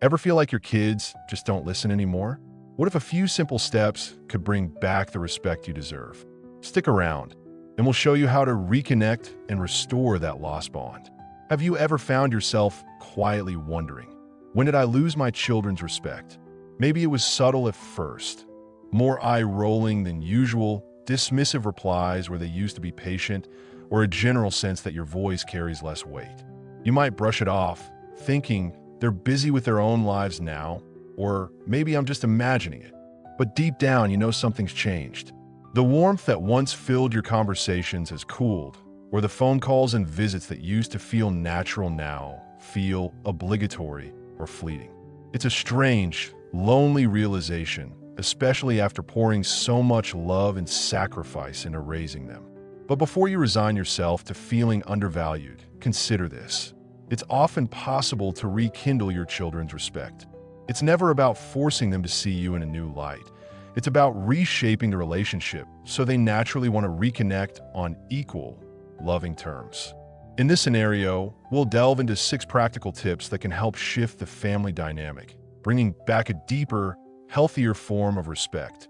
Ever feel like your kids just don't listen anymore? What if a few simple steps could bring back the respect you deserve? Stick around, and we'll show you how to reconnect and restore that lost bond. Have you ever found yourself quietly wondering, when did I lose my children's respect? Maybe it was subtle at first, more eye-rolling than usual, dismissive replies where they used to be patient, or a general sense that your voice carries less weight. You might brush it off, thinking they're busy with their own lives now, or maybe I'm just imagining it. But deep down, you know something's changed. The warmth that once filled your conversations has cooled, or the phone calls and visits that used to feel natural now feel obligatory or fleeting. It's a strange, lonely realization, especially after pouring so much love and sacrifice into raising them. But before you resign yourself to feeling undervalued, consider this. It's often possible to rekindle your children's respect. It's never about forcing them to see you in a new light. It's about reshaping the relationship so they naturally want to reconnect on equal, loving terms. In this scenario, we'll delve into 6 practical tips that can help shift the family dynamic, bringing back a deeper, healthier form of respect,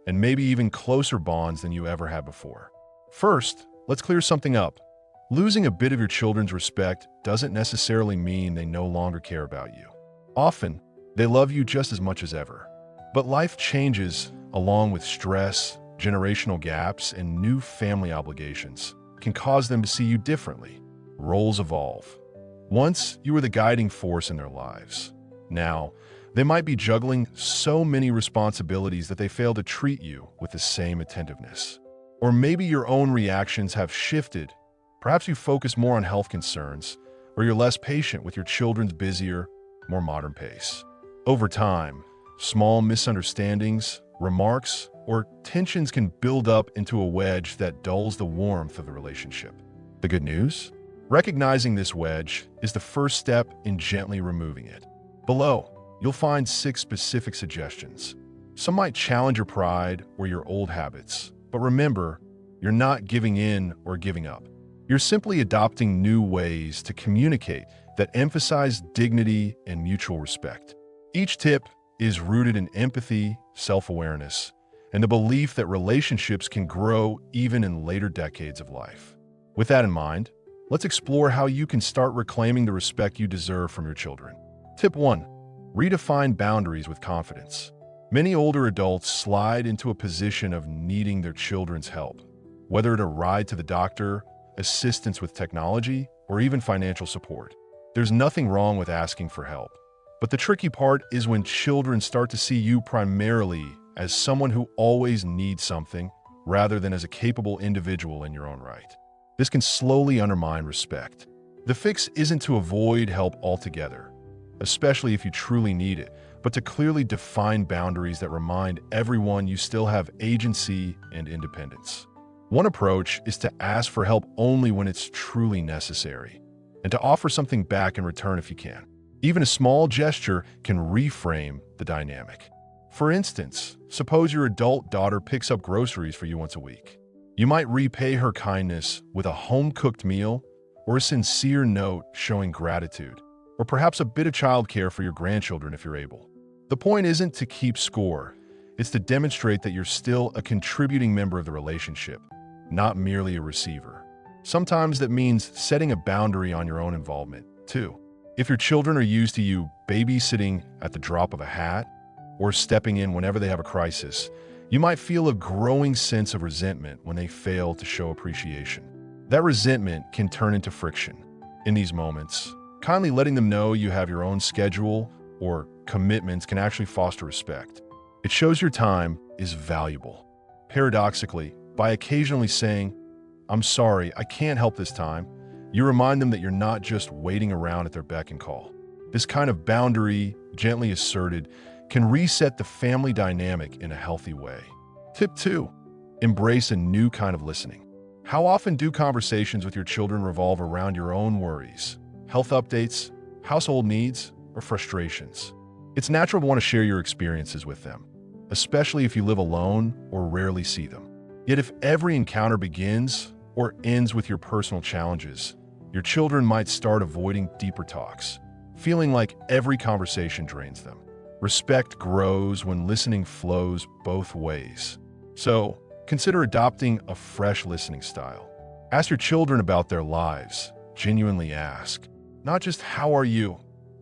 and maybe even closer bonds than you ever had before. First, let's clear something up. Losing a bit of your children's respect doesn't necessarily mean they no longer care about you. Often, they love you just as much as ever. But life changes, along with stress, generational gaps, and new family obligations, can cause them to see you differently. Roles evolve. Once, you were the guiding force in their lives. Now, they might be juggling so many responsibilities that they fail to treat you with the same attentiveness. Or maybe your own reactions have shifted. Perhaps you focus more on health concerns, or you're less patient with your children's busier, more modern pace. Over time, small misunderstandings, remarks, or tensions can build up into a wedge that dulls the warmth of the relationship. The good news? Recognizing this wedge is the first step in gently removing it. Below, you'll find 6 specific suggestions. Some might challenge your pride or your old habits, but remember, you're not giving in or giving up. You're simply adopting new ways to communicate that emphasize dignity and mutual respect. Each tip is rooted in empathy, self-awareness, and the belief that relationships can grow even in later decades of life. With that in mind, let's explore how you can start reclaiming the respect you deserve from your children. Tip 1. Redefine boundaries with confidence. Many older adults slide into a position of needing their children's help, whether it's a ride to the doctor, assistance with technology, or even financial support. There's nothing wrong with asking for help. But the tricky part is when children start to see you primarily as someone who always needs something, rather than as a capable individual in your own right. This can slowly undermine respect. The fix isn't to avoid help altogether, especially if you truly need it, but to clearly define boundaries that remind everyone you still have agency and independence. One approach is to ask for help only when it's truly necessary, and to offer something back in return if you can. Even a small gesture can reframe the dynamic. For instance, suppose your adult daughter picks up groceries for you once a week. You might repay her kindness with a home-cooked meal or a sincere note showing gratitude, or perhaps a bit of childcare for your grandchildren if you're able. The point isn't to keep score, it's to demonstrate that you're still a contributing member of the relationship, not merely a receiver. Sometimes that means setting a boundary on your own involvement, too. If your children are used to you babysitting at the drop of a hat or stepping in whenever they have a crisis, you might feel a growing sense of resentment when they fail to show appreciation. That resentment can turn into friction. In these moments, kindly letting them know you have your own schedule or commitments can actually foster respect. It shows your time is valuable. Paradoxically, by occasionally saying, "I'm sorry, I can't help this time," you remind them that you're not just waiting around at their beck and call. This kind of boundary, gently asserted, can reset the family dynamic in a healthy way. Tip 2. Embrace a new kind of listening. How often do conversations with your children revolve around your own worries, health updates, household needs, or frustrations? It's natural to want to share your experiences with them, especially if you live alone or rarely see them. Yet if every encounter begins or ends with your personal challenges, your children might start avoiding deeper talks. feeling like every conversation drains them. Respect grows when listening flows both ways. So, consider adopting a fresh listening style. Ask your children about their lives. Genuinely ask. Not just, "How are you?"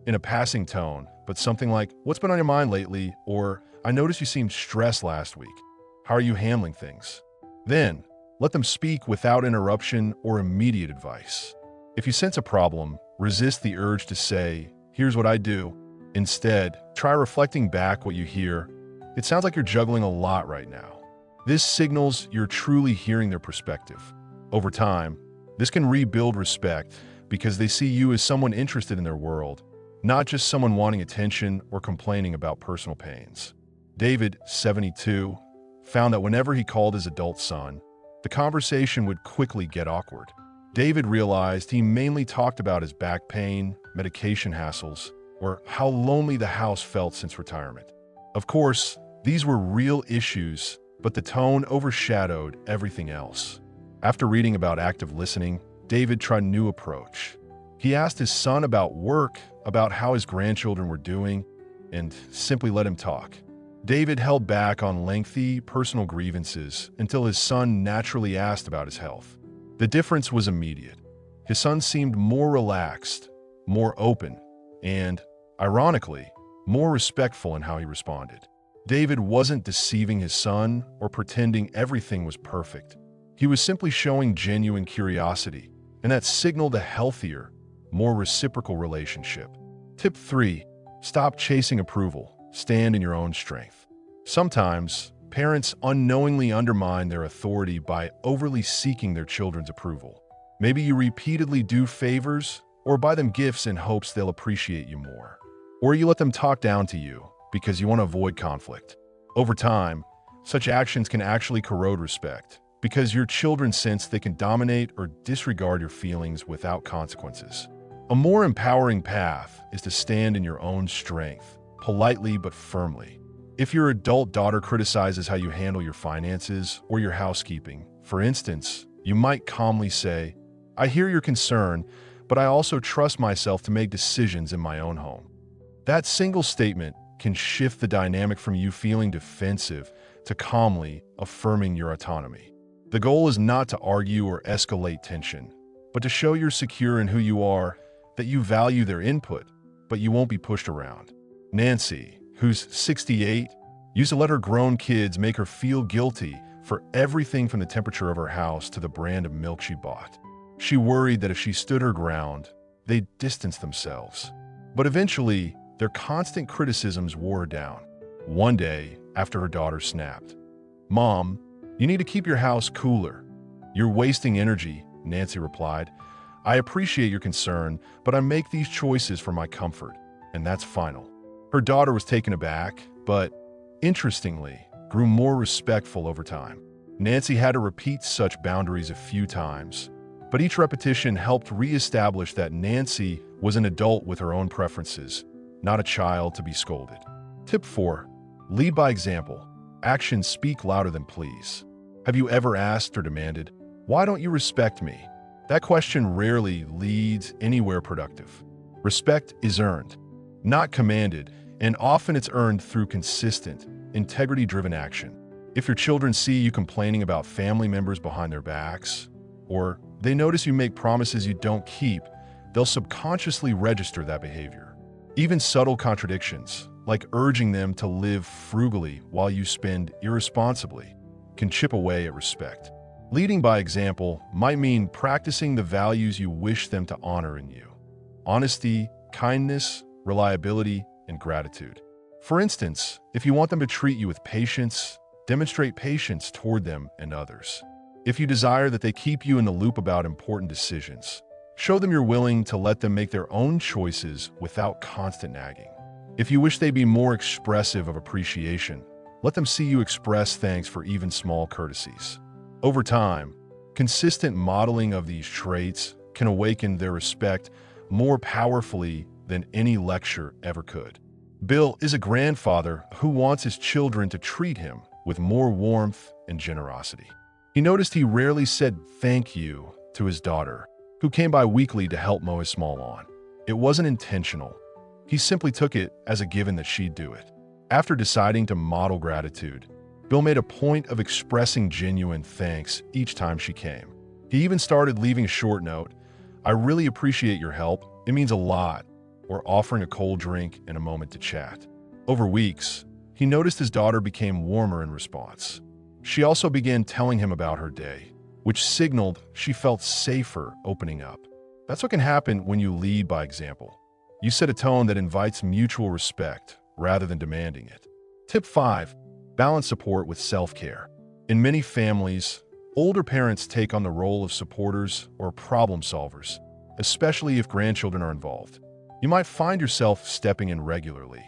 in a passing tone, but something like, "What's been on your mind lately?" Or, "I noticed you seemed stressed last week. How are you handling things?" Then, let them speak without interruption or immediate advice. If you sense a problem, resist the urge to say, "Here's what I do." Instead, try reflecting back what you hear. "It sounds like you're juggling a lot right now." This signals you're truly hearing their perspective. Over time, this can rebuild respect because they see you as someone interested in their world, not just someone wanting attention or complaining about personal pains. David, 72, found that whenever he called his adult son, the conversation would quickly get awkward. David realized he mainly talked about his back pain, medication hassles, or how lonely the house felt since retirement. Of course, these were real issues, but the tone overshadowed everything else. After reading about active listening, David tried a new approach. He asked his son about work, about how his grandchildren were doing, and simply let him talk. David held back on lengthy, personal grievances until his son naturally asked about his health. The difference was immediate. His son seemed more relaxed, more open, and, ironically, more respectful in how he responded. David wasn't deceiving his son or pretending everything was perfect. He was simply showing genuine curiosity, and that signaled a healthier, more reciprocal relationship. Tip 3. Stop chasing approval. Stand in your own strength. Sometimes, parents unknowingly undermine their authority by overly seeking their children's approval. Maybe you repeatedly do favors or buy them gifts in hopes they'll appreciate you more. Or you let them talk down to you because you want to avoid conflict. Over time, such actions can actually corrode respect because your children sense they can dominate or disregard your feelings without consequences. A more empowering path is to stand in your own strength, politely but firmly. If your adult daughter criticizes how you handle your finances or your housekeeping, for instance, you might calmly say, "I hear your concern, but I also trust myself to make decisions in my own home." That single statement can shift the dynamic from you feeling defensive to calmly affirming your autonomy. The goal is not to argue or escalate tension, but to show you're secure in who you are, that you value their input, but you won't be pushed around. Nancy, who's 68, used to let her grown kids make her feel guilty for everything from the temperature of her house to the brand of milk she bought. She worried that if she stood her ground, they'd distance themselves. But eventually, their constant criticisms wore her down. One day, after her daughter snapped, "Mom, you need to keep your house cooler. You're wasting energy," Nancy replied. "I appreciate your concern, but I make these choices for my comfort, and that's final." Her daughter was taken aback, but, interestingly, grew more respectful over time. Nancy had to repeat such boundaries a few times, but each repetition helped reestablish that Nancy was an adult with her own preferences, not a child to be scolded. Tip 4. Lead by example. Actions speak louder than pleas. Have you ever asked or demanded, "Why don't you respect me?" That question rarely leads anywhere productive. Respect is earned, not commanded, and often it's earned through consistent, integrity-driven action. If your children see you complaining about family members behind their backs, or they notice you make promises you don't keep, they'll subconsciously register that behavior. Even subtle contradictions, like urging them to live frugally while you spend irresponsibly, can chip away at respect. Leading by example might mean practicing the values you wish them to honor in you: honesty, kindness, reliability, and gratitude. For instance, if you want them to treat you with patience, demonstrate patience toward them and others. If you desire that they keep you in the loop about important decisions, show them you're willing to let them make their own choices without constant nagging. If you wish they be more expressive of appreciation, let them see you express thanks for even small courtesies. Over time, consistent modeling of these traits can awaken their respect more powerfully than any lecture ever could. Bill is a grandfather who wants his children to treat him with more warmth and generosity. He noticed he rarely said thank you to his daughter, who came by weekly to help mow his small lawn. It wasn't intentional, He simply took it as a given that she'd do it. After deciding to model gratitude, Bill made a point of expressing genuine thanks each time she came. He even started leaving a short note, "I really appreciate your help, it means a lot," or offering a cold drink and a moment to chat. Over weeks, he noticed his daughter became warmer in response. She also began telling him about her day, which signaled she felt safer opening up. That's what can happen when you lead by example. You set a tone that invites mutual respect rather than demanding it. Tip 5. Balance support with self-care. In many families, older parents take on the role of supporters or problem solvers, especially if grandchildren are involved. You might find yourself stepping in regularly,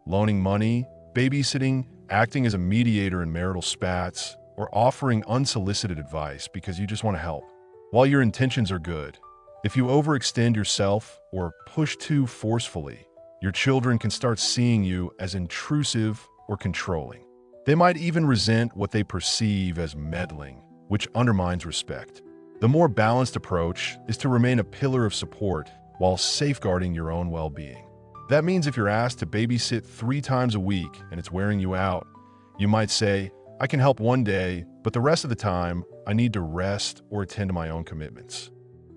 loaning money, babysitting, acting as a mediator in marital spats, or offering unsolicited advice because you just want to help. While your intentions are good, if you overextend yourself or push too forcefully, your children can start seeing you as intrusive or controlling. They might even resent what they perceive as meddling, which undermines respect. The more balanced approach is to remain a pillar of support while safeguarding your own well-being. That means if you're asked to babysit 3 times a week and it's wearing you out, you might say, "I can help one day, but the rest of the time, I need to rest or attend to my own commitments."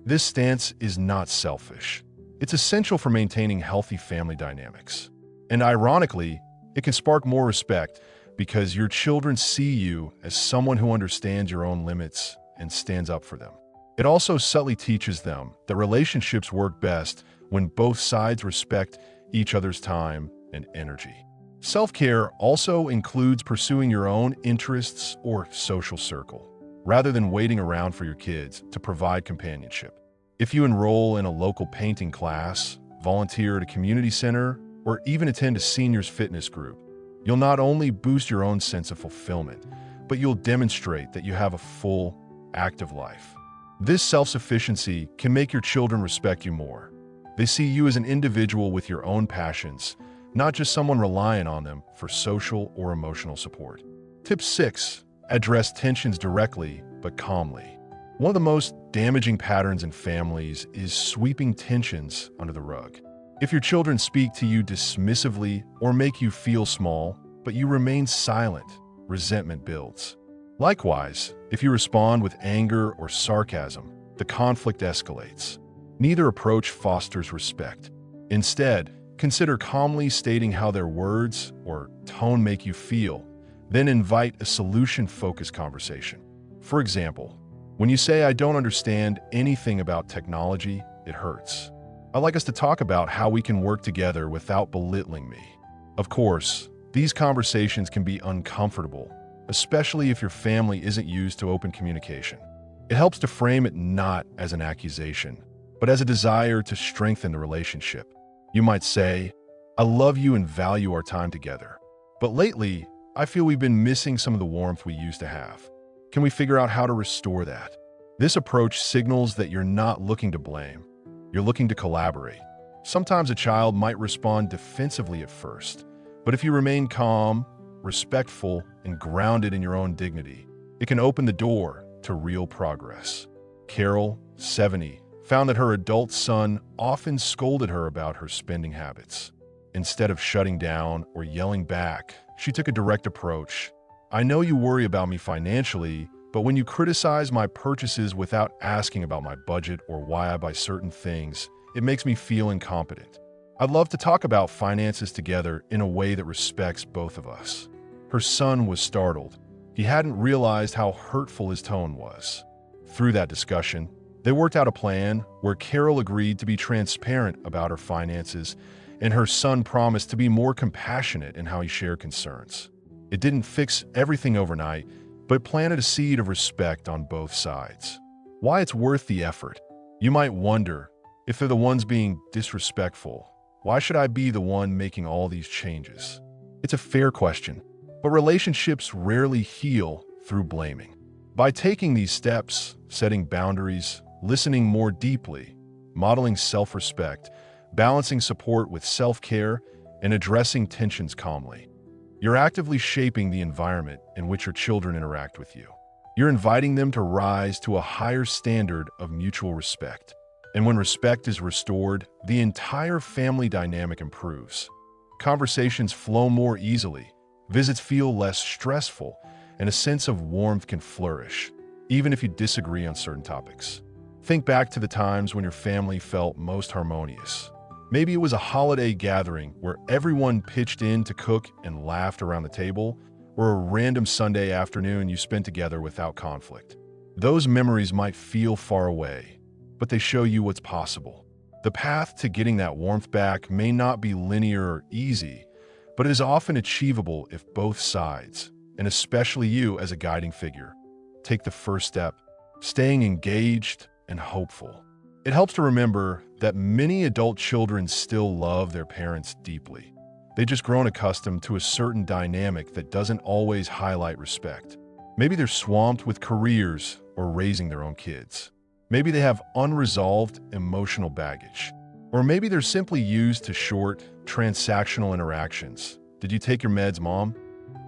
This stance is not selfish. It's essential for maintaining healthy family dynamics. And ironically, it can spark more respect because your children see you as someone who understands your own limits and stands up for them. It also subtly teaches them that relationships work best when both sides respect each other's time and energy. Self-care also includes pursuing your own interests or social circle, rather than waiting around for your kids to provide companionship. If you enroll in a local painting class, volunteer at a community center, or even attend a seniors fitness group, you'll not only boost your own sense of fulfillment, but you'll demonstrate that you have a full, active life. This self-sufficiency can make your children respect you more. They see you as an individual with your own passions, not just someone relying on them for social or emotional support. Tip 6. Address tensions directly but calmly. One of the most damaging patterns in families is sweeping tensions under the rug. If your children speak to you dismissively or make you feel small, but you remain silent, resentment builds. Likewise, if you respond with anger or sarcasm, the conflict escalates. Neither approach fosters respect. Instead, consider calmly stating how their words or tone make you feel, then invite a solution-focused conversation. For example, when you say, "I don't understand anything about technology," it hurts. "I'd like us to talk about how we can work together without belittling me." Of course, these conversations can be uncomfortable, especially if your family isn't used to open communication. It helps to frame it not as an accusation, but as a desire to strengthen the relationship. You might say, "I love you and value our time together, but lately, I feel we've been missing some of the warmth we used to have. Can we figure out how to restore that?" This approach signals that you're not looking to blame. You're looking to collaborate. Sometimes a child might respond defensively at first, but if you remain calm, respectful, and grounded in your own dignity, it can open the door to real progress. Carol, 70, found that her adult son often scolded her about her spending habits. Instead of shutting down or yelling back, she took a direct approach. "I know you worry about me financially, but when you criticize my purchases without asking about my budget or why I buy certain things, it makes me feel incompetent. I'd love to talk about finances together in a way that respects both of us." Her son was startled. He hadn't realized how hurtful his tone was. Through that discussion, they worked out a plan where Carol agreed to be transparent about her finances, and her son promised to be more compassionate in how he shared concerns. It didn't fix everything overnight, but planted a seed of respect on both sides. Why it's worth the effort? You might wonder, if they're the ones being disrespectful, why should I be the one making all these changes? It's a fair question, but relationships rarely heal through blaming. By taking these steps, setting boundaries, listening more deeply, modeling self-respect, balancing support with self-care, and addressing tensions calmly, you're actively shaping the environment in which your children interact with you. You're inviting them to rise to a higher standard of mutual respect. And when respect is restored, the entire family dynamic improves. Conversations flow more easily, visits feel less stressful, and a sense of warmth can flourish, even if you disagree on certain topics. Think back to the times when your family felt most harmonious. Maybe it was a holiday gathering where everyone pitched in to cook and laughed around the table, or a random Sunday afternoon you spent together without conflict. Those memories might feel far away, but they show you what's possible. The path to getting that warmth back may not be linear or easy, but it is often achievable if both sides, and especially you as a guiding figure, take the first step, staying engaged and hopeful. It helps to remember that many adult children still love their parents deeply. They've just grown accustomed to a certain dynamic that doesn't always highlight respect. Maybe they're swamped with careers or raising their own kids. Maybe they have unresolved emotional baggage. Or maybe they're simply used to short, transactional interactions. Did you take your meds, Mom?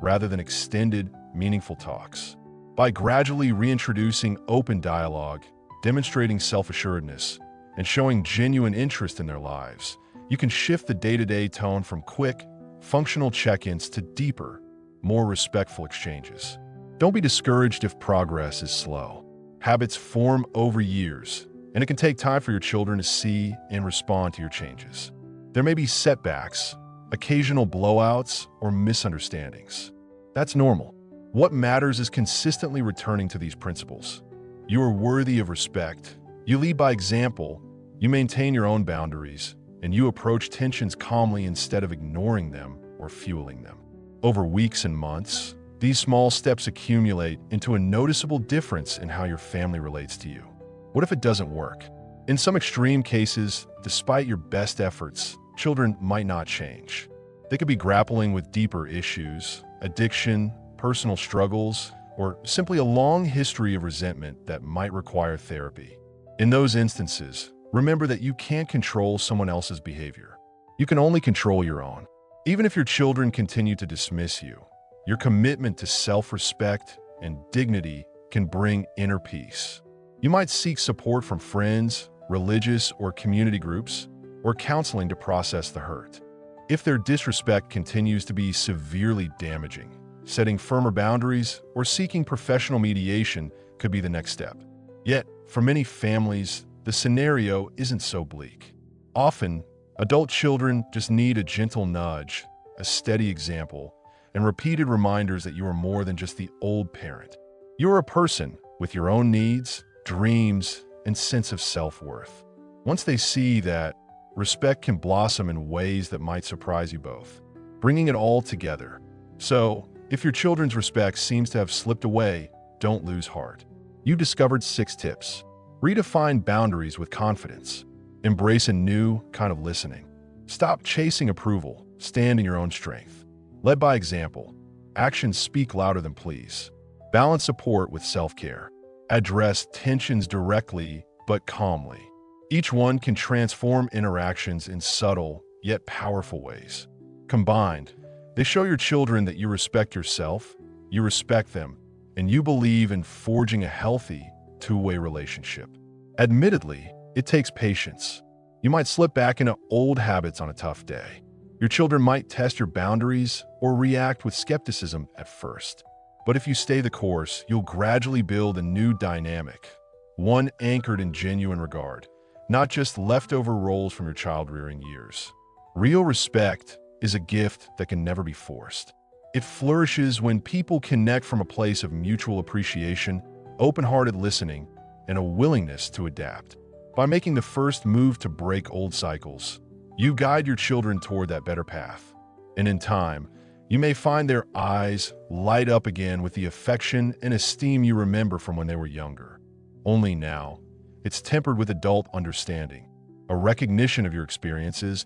Rather than extended, meaningful talks. By gradually reintroducing open dialogue, demonstrating self-assuredness, and showing genuine interest in their lives, you can shift the day-to-day tone from quick, functional check-ins to deeper, more respectful exchanges. Don't be discouraged if progress is slow. Habits form over years, and it can take time for your children to see and respond to your changes. There may be setbacks, occasional blowouts, or misunderstandings. That's normal. What matters is consistently returning to these principles. You are worthy of respect. You lead by example. You maintain your own boundaries, and you approach tensions calmly instead of ignoring them or fueling them. Over weeks and months, these small steps accumulate into a noticeable difference in how your family relates to you. What if it doesn't work? In some extreme cases, despite your best efforts, children might not change. They could be grappling with deeper issues, addiction, personal struggles, or simply a long history of resentment that might require therapy. In those instances, remember that you can't control someone else's behavior. You can only control your own. Even if your children continue to dismiss you, your commitment to self-respect and dignity can bring inner peace. You might seek support from friends, religious or community groups, or counseling to process the hurt. If their disrespect continues to be severely damaging, setting firmer boundaries or seeking professional mediation could be the next step. Yet, for many families, the scenario isn't so bleak. Often, adult children just need a gentle nudge, a steady example, and repeated reminders that you are more than just the old parent. You are a person with your own needs, dreams, and sense of self-worth. Once they see that, respect can blossom in ways that might surprise you both, bringing it all together. So, if your children's respect seems to have slipped away, don't lose heart. You discovered 6 tips. Redefine boundaries with confidence. Embrace a new kind of listening. Stop chasing approval. Stand in your own strength. Led by example. Actions speak louder than pleas. Balance support with self-care. Address tensions directly but calmly. Each one can transform interactions in subtle yet powerful ways. Combined, they show your children that you respect yourself, you respect them, and you believe in forging a healthy, two-way relationship. Admittedly, it takes patience. You might slip back into old habits on a tough day. Your children might test your boundaries or react with skepticism at first. But if you stay the course, you'll gradually build a new dynamic, one anchored in genuine regard, not just leftover roles from your child-rearing years. Real respect is a gift that can never be forced. It flourishes when people connect from a place of mutual appreciation, open-hearted listening, and a willingness to adapt. By making the first move to break old cycles, you guide your children toward that better path. And in time, you may find their eyes light up again with the affection and esteem you remember from when they were younger. Only now, it's tempered with adult understanding, a recognition of your experiences,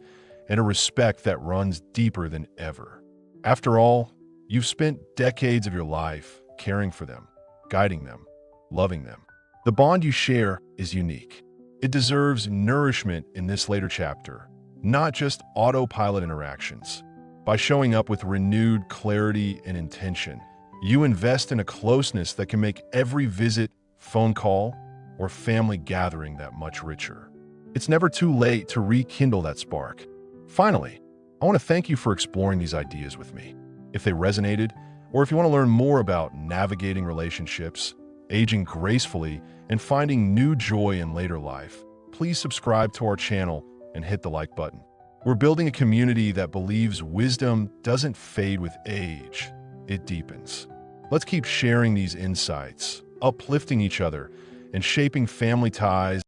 and a respect that runs deeper than ever. After all, you've spent decades of your life caring for them, guiding them, loving them. The bond you share is unique. It deserves nourishment in this later chapter, not just autopilot interactions. By showing up with renewed clarity and intention, you invest in a closeness that can make every visit, phone call, or family gathering that much richer. It's never too late to rekindle that spark. Finally, I want to thank you for exploring these ideas with me. If they resonated, or if you want to learn more about navigating relationships, aging gracefully, and finding new joy in later life, please subscribe to our channel and hit the like button. We're building a community that believes wisdom doesn't fade with age, it deepens. Let's keep sharing these insights, uplifting each other, and shaping family ties